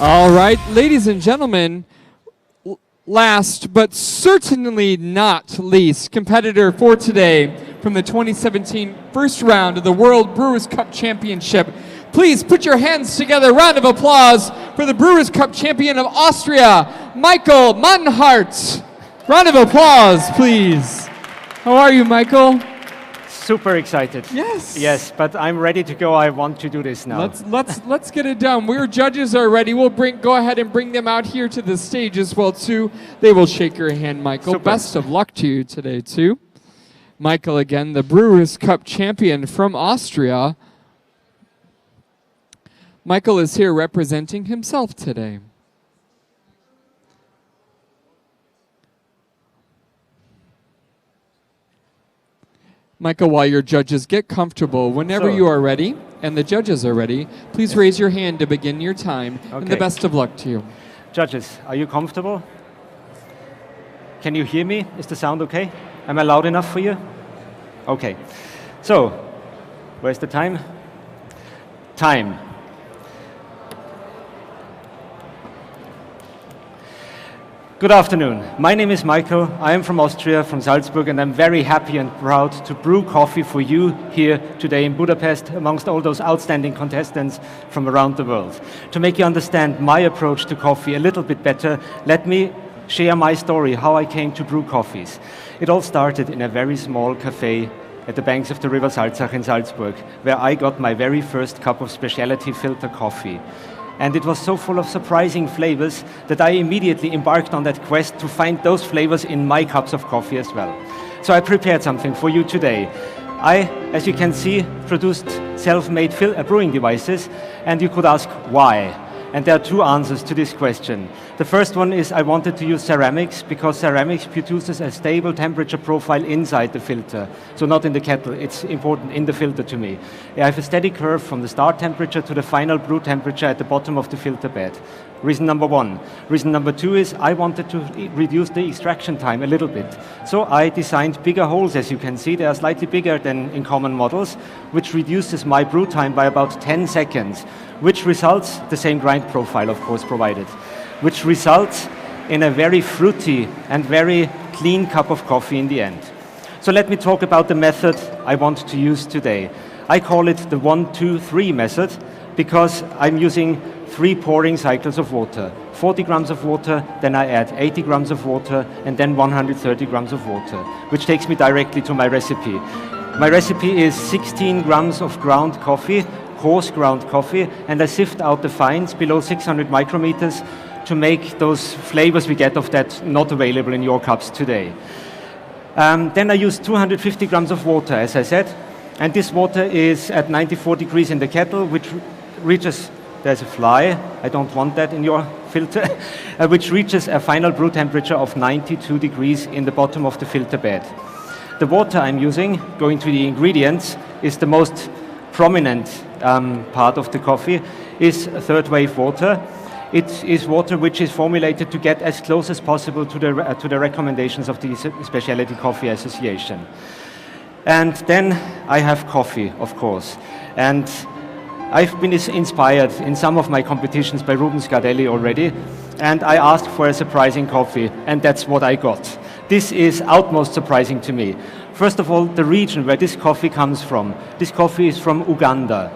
All right, ladies and gentlemen, last but certainly not least, competitor for today from the 2017 first round of the World Brewers Cup Championship. Please put your hands together. Round of applause for the Brewers Cup champion of Austria, Michael Manhart. Round of applause, please. How are you, Michael? Super excited. Yes. Yes, but I'm ready to go. I want to do this now. Let's get it done. Our judges are ready. We'll go ahead and bring them out here to the stage as well too. They will shake your hand, Michael. Super. Best of luck to you today too. Michael again, the Brewers Cup champion from Austria. Michael is here representing himself today. Michael, while your judges get comfortable, whenever you are ready and the judges are ready, please raise your hand to begin your time. Okay. And the best of luck to you. Judges, are you comfortable? Can you hear me? Is the sound okay? Am I loud enough for you? Okay. So, where's the time? Time. Good afternoon. My name is Michael. I am from Austria, from Salzburg, and I'm very happy and proud to brew coffee for you here today in Budapest amongst all those outstanding contestants from around the world. To make you understand my approach to coffee a little bit better, let me share my story, how I came to brew coffees. It all started in a very small cafe at the banks of the river Salzach in Salzburg, where I got my very first cup of specialty filter coffee. And it was so full of surprising flavors that I immediately embarked on that quest to find those flavors in my cups of coffee as well. So I prepared something for you today. I, as you can see, produced self-made brewing devices, and you could ask why. And there are two answers to this question. The first one is I wanted to use ceramics because ceramics produces a stable temperature profile inside the filter. So not in the kettle, it's important in the filter to me. I have a steady curve from the start temperature to the final brew temperature at the bottom of the filter bed. Reason number one. Reason number two is I wanted to reduce the extraction time a little bit. So I designed bigger holes, as you can see. They are slightly bigger than in common models, which reduces my brew time by about 10 seconds, which results, the same grind profile, of course, provided, which results in a very fruity and very clean cup of coffee in the end. So let me talk about the method I want to use today. I call it the 1-2-3 method because I'm using 3 pouring cycles of water. 40 grams of water, then I add 80 grams of water, and then 130 grams of water, which takes me directly to my recipe. My recipe is 16 grams of ground coffee, coarse ground coffee, and I sift out the fines below 600 micrometers to make those flavors we get of that not available in your cups today. Then I use 250 grams of water, as I said, and this water is at 94 degrees in the kettle, which reaches, there's a fly, I don't want that in your filter, which reaches a final brew temperature of 92 degrees in the bottom of the filter bed. The water I'm using, going to the ingredients, is the most prominent part of the coffee, is third wave water. It is water which is formulated to get as close as possible to the recommendations of the Specialty Coffee Association. And then I have coffee, of course. And I've been inspired in some of my competitions by Ruben Scardelli already, and I asked for a surprising coffee, and that's what I got. This is utmost surprising to me. First of all, the region where this coffee comes from. This coffee is from Uganda.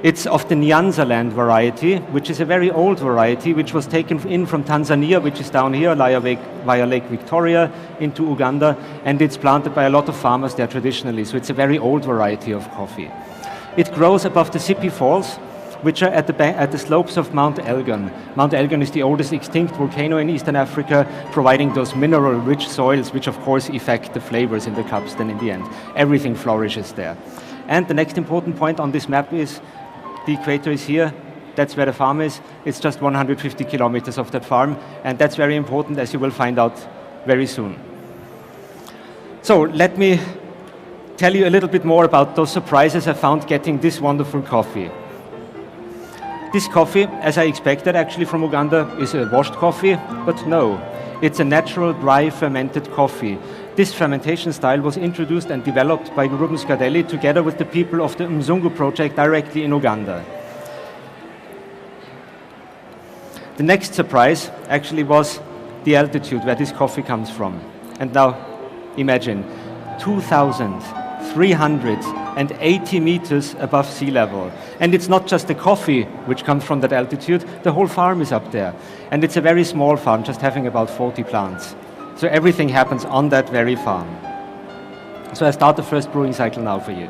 It's of the Nyanza-land variety, which is a very old variety, which was taken in from Tanzania, which is down here via Lake Victoria into Uganda, and it's planted by a lot of farmers there traditionally, so it's a very old variety of coffee. It grows above the Sipi Falls, which are at the slopes of Mount Elgon. Mount Elgon is the oldest extinct volcano in Eastern Africa, providing those mineral-rich soils, which of course affect the flavors in the cups then in the end. Everything flourishes there. And the next important point on this map is the equator is here. That's where the farm is. It's just 150 kilometers of that farm, and that's very important, as you will find out very soon. So let me tell you a little bit more about those surprises I found getting this wonderful coffee. This coffee, as I expected actually from Uganda, is a washed coffee, but no, it's a natural dry fermented coffee. This fermentation style was introduced and developed by Ruben Scardelli together with the people of the Mzungu project directly in Uganda. The next surprise actually was the altitude where this coffee comes from. And now imagine 2,380 meters above sea level. And it's not just the coffee which comes from that altitude, the whole farm is up there. And it's a very small farm, just having about 40 plants. So everything happens on that very farm. So I start the first brewing cycle now for you.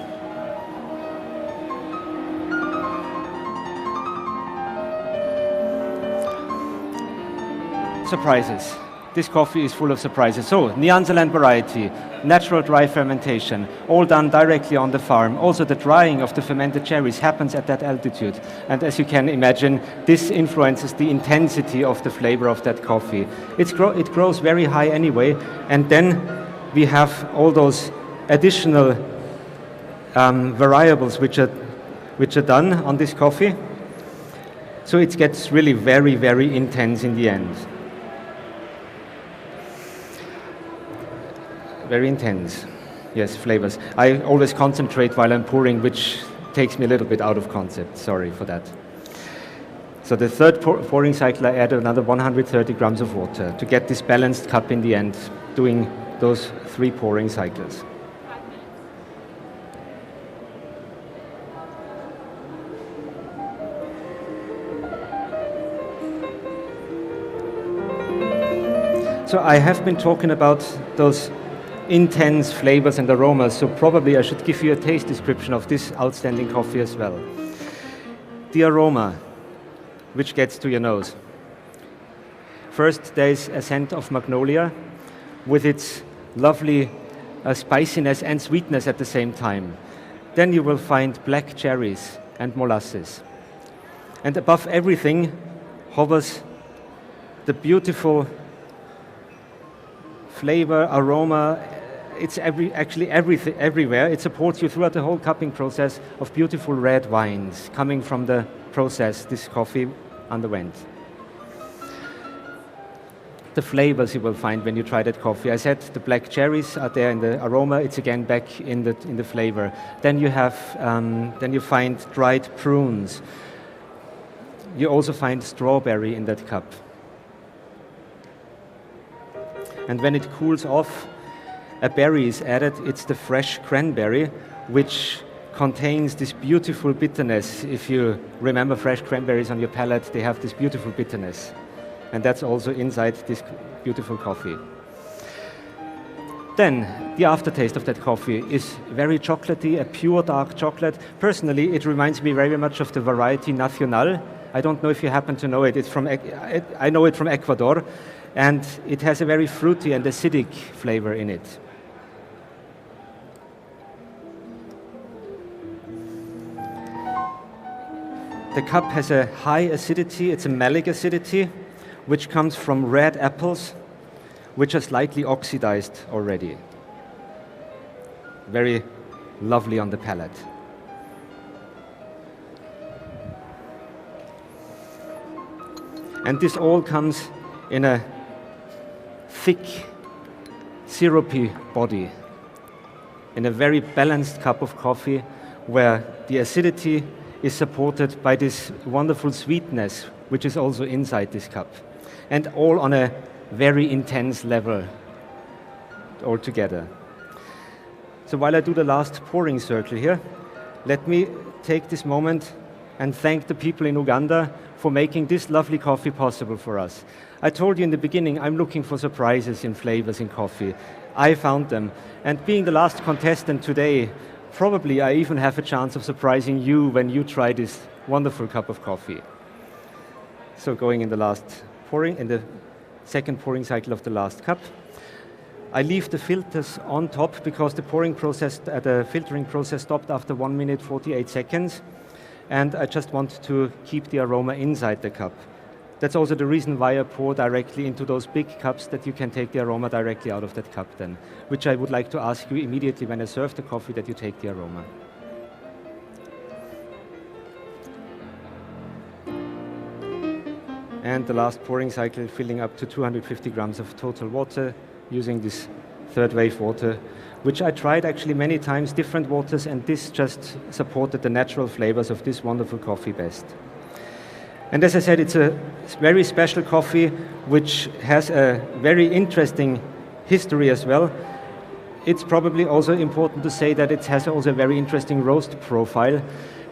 Surprises. This coffee is full of surprises. So, Nyanzaland variety, natural dry fermentation, all done directly on the farm. Also, the drying of the fermented cherries happens at that altitude. And as you can imagine, this influences the intensity of the flavor of that coffee. It grows very high anyway. And then we have all those additional variables which are done on this coffee. So it gets really very, very intense in the end. Very intense, yes, flavors. I always concentrate while I'm pouring, which takes me a little bit out of concept. Sorry for that. So the third pouring cycle, I add another 130 grams of water to get this balanced cup in the end, doing those 3 pouring cycles. So I have been talking about those intense flavors and aromas, so probably I should give you a taste description of this outstanding coffee as well. The aroma, which gets to your nose. First, there is a scent of magnolia with its lovely spiciness and sweetness at the same time. Then you will find black cherries and molasses. And above everything hovers the beautiful flavor, aroma. It's everywhere. It supports you throughout the whole cupping process of beautiful red wines coming from the process this coffee underwent. The flavors you will find when you try that coffee. I said the black cherries are there in the aroma. It's again back in the flavor. Then you find dried prunes. You also find strawberry in that cup. And when it cools off, a berry is added. It's the fresh cranberry, which contains this beautiful bitterness. If you remember fresh cranberries on your palate, they have this beautiful bitterness. And that's also inside this beautiful coffee. Then, the aftertaste of that coffee is very chocolatey, a pure dark chocolate. Personally, it reminds me very much of the variety Nacional. I don't know if you happen to know it. I know it from Ecuador. And it has a very fruity and acidic flavor in it. The cup has a high acidity. It's a malic acidity, which comes from red apples, which are slightly oxidized already. Very lovely on the palate. And this all comes in a thick, syrupy body, in a very balanced cup of coffee where the acidity is supported by this wonderful sweetness, which is also inside this cup, and all on a very intense level altogether. So while I do the last pouring circle here, let me take this moment and thank the people in Uganda for making this lovely coffee possible for us. I told you in the beginning, I'm looking for surprises in flavors in coffee. I found them. And being the last contestant today, probably I even have a chance of surprising you when you try this wonderful cup of coffee. So going in the last pouring, in the second pouring cycle of the last cup, I leave the filters on top because the pouring process, the filtering process stopped after 1 minute 48 seconds. And I just want to keep the aroma inside the cup. That's also the reason why I pour directly into those big cups, that you can take the aroma directly out of that cup then, which I would like to ask you immediately when I serve the coffee, that you take the aroma. And the last pouring cycle, filling up to 250 grams of total water using this third wave water, which I tried actually many times, different waters, and this just supported the natural flavors of this wonderful coffee best. And as I said, it's a very special coffee which has a very interesting history as well. It's probably also important to say that it has also a very interesting roast profile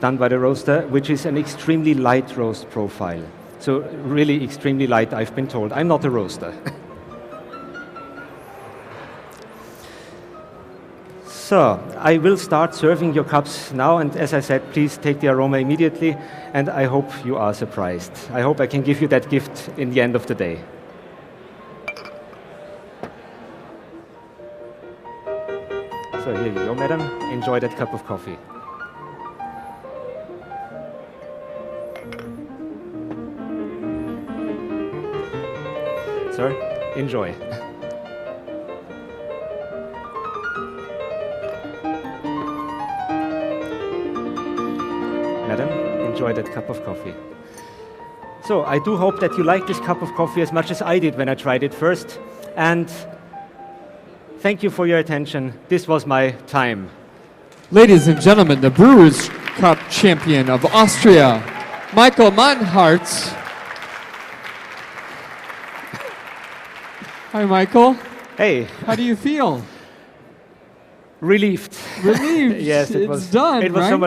done by the roaster, which is an extremely light roast profile. So really extremely light, I've been told. I'm not a roaster. So I will start serving your cups now, and as I said, please take the aroma immediately, and I hope you are surprised. I hope I can give you that gift in the end of the day. So here you go, madam. Enjoy that cup of coffee. Sir, enjoy. Madam, enjoy that cup of coffee. So I do hope that you like this cup of coffee as much as I did when I tried it first. And thank you for your attention. This was my time. Ladies and gentlemen, the Brewers Cup champion of Austria, Michael Manhart. Hi, Michael. Hey. How do you feel? Relieved. Relieved. Yes, it's done, it was right? so much